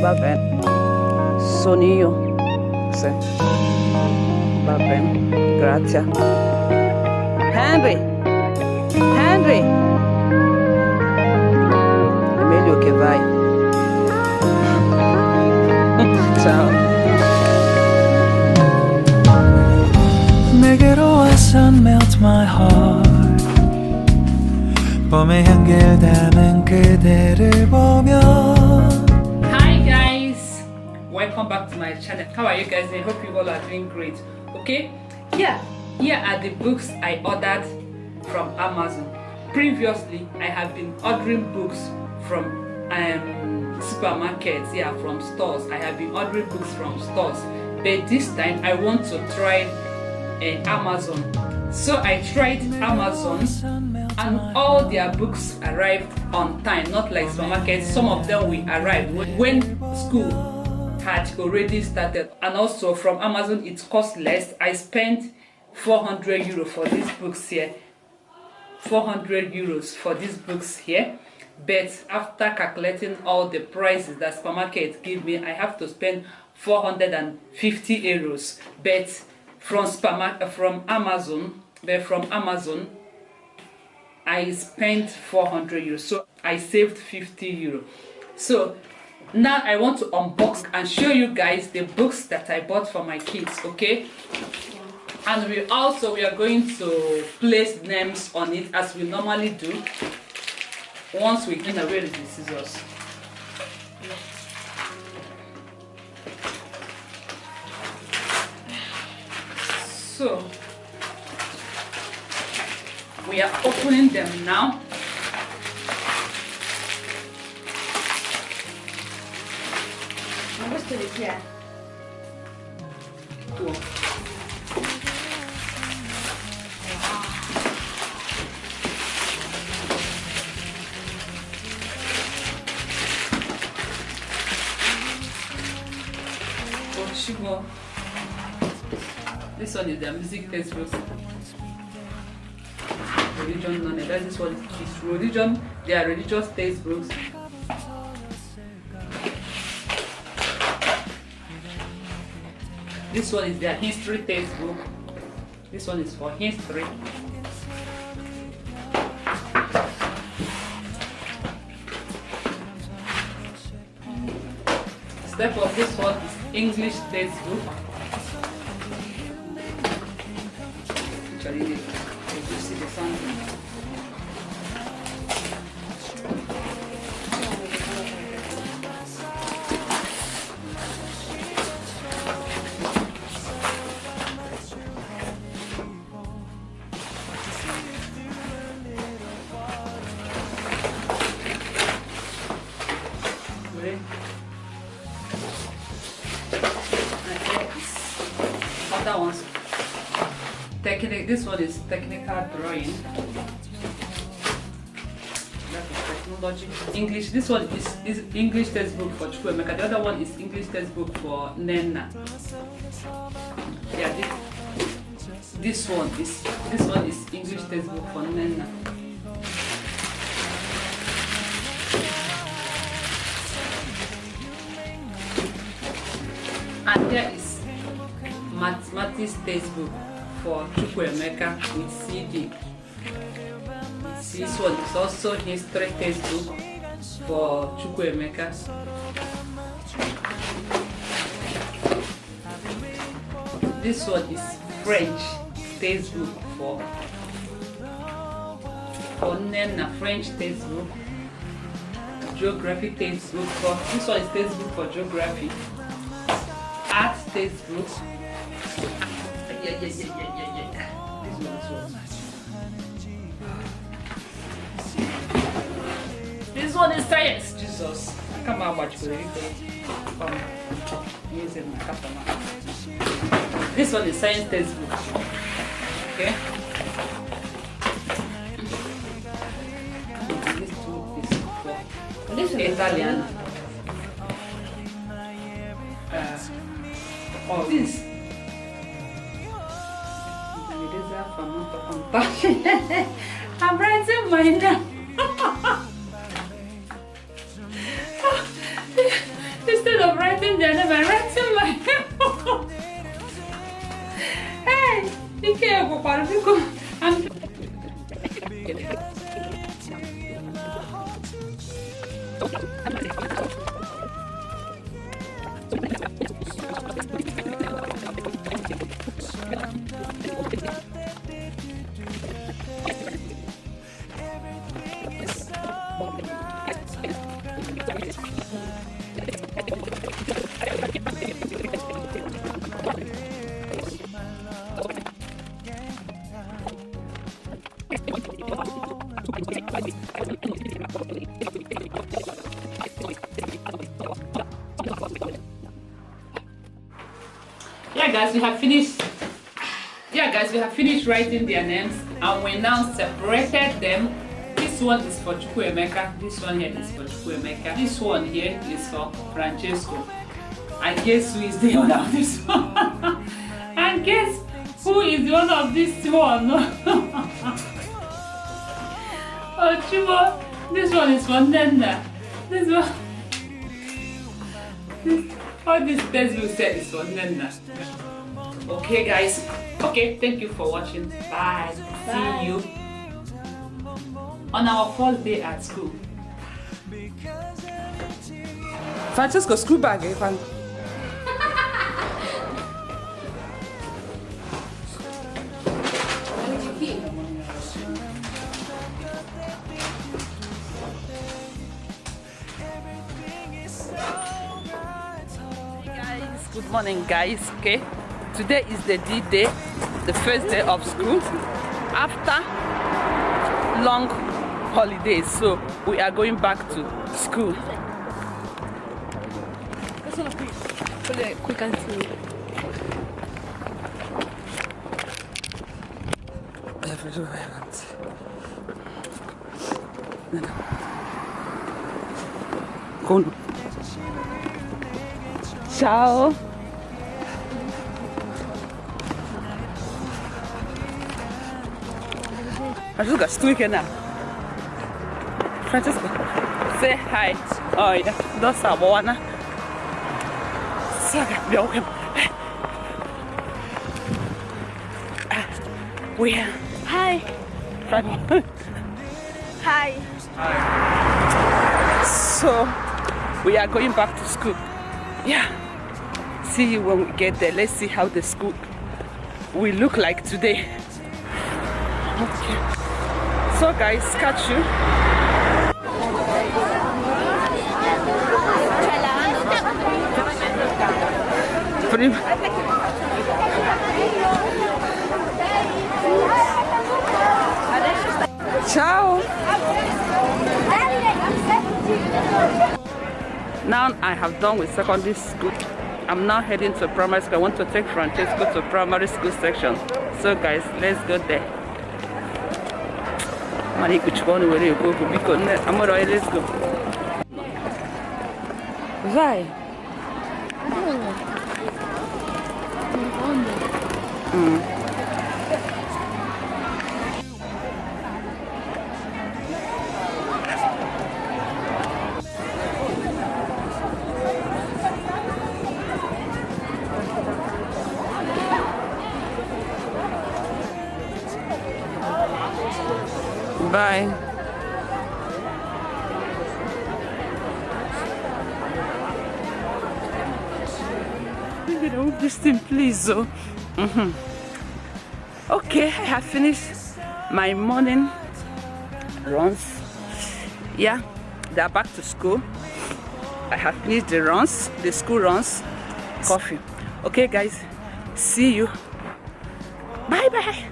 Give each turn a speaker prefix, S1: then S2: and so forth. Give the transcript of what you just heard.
S1: va bene. Sono io. Sì. Va bene. Grazie. Henry. Henry. È meglio che vai. Ciao.
S2: 내게로 와서 melt my heart 봄의 향기를 담은 그대를 보며.
S3: Hi guys, welcome back to my channel. How are you guys? I hope you all are doing great. Okay, here are the books I ordered from Amazon. Previously I have been ordering books from supermarkets, from stores. I have been ordering books from stores, but this time I want to try Amazon. So I tried Amazon and all their books arrived on time, not like supermarkets. Some of them will arrive when school had already started. And also from Amazon it cost less. I spent 400 euros for these books here. 400 euros for these books here. But after calculating all the prices that supermarket give me, I have to spend 450 euros. But from Amazon, I spent 400 euros, so I saved 50 euros. So now I want to unbox and show you guys the books that I bought for my kids, okay? And we are going to place names on it as we normally do once we get away with the scissors. So we are opening them now. Cool. Oh, this one is their music textbook. Religion, none of that. This one is religion. They are religious textbooks. This one is their history textbook. This one is for history. Step of this one is English textbook. Actually, you see the sun. Other ones. This one is technical drawing. That is technology. English. This one is English textbook for Chukwuemeka. The other one is English textbook for Nena. Yeah, this one is English textbook for Nena. And there is mathematics textbook for Chukwuemeka with CD. This one is also history textbook for Chukwuemeka. This one is French textbook for Nena, French textbook. Geography textbook for this one is textbook for geography. Art textbook. This one is science. Jesus. Come on, watch for it. This one is science textbook. Okay. This is Italian. This. I'm writing my name. Instead Yeah guys, we have finished writing their names and we now separated them. This one is for Chukwuemeka, this one here is for Chukwuemeka, this one here is for Francesco. And guess who is the owner of this one? And guess who is the owner of this one? Oh Chubo, this one is for Nenda. This one, all this textbook said is for Nenda. Okay guys, okay, thank you for watching. Bye. See you on our first day at school.
S1: Francesco, screw bag, Evan. Good morning guys. Okay, today is the D-Day, the first day of school after long holidays, so we are going back to school. Quick and see. Ciao. Francesco, stu now. Francesco, say hi. Oh yeah, that's our one. Welcome. We are. Hi. Hi. So we are going back to school. Yeah. See you when we get there. Let's see how the school will look like today. Okay. So guys, catch you. Ciao. Now I have done with secondary school. I'm now heading to primary school. I want to take Francesco to primary school section. So guys, let's go there. Let's go. Vai. Bye. This thing, please. So, okay, I have finished my morning runs. Yeah, they are back to school. I have finished the runs, the school runs, coffee. Okay, guys, see you. Bye bye.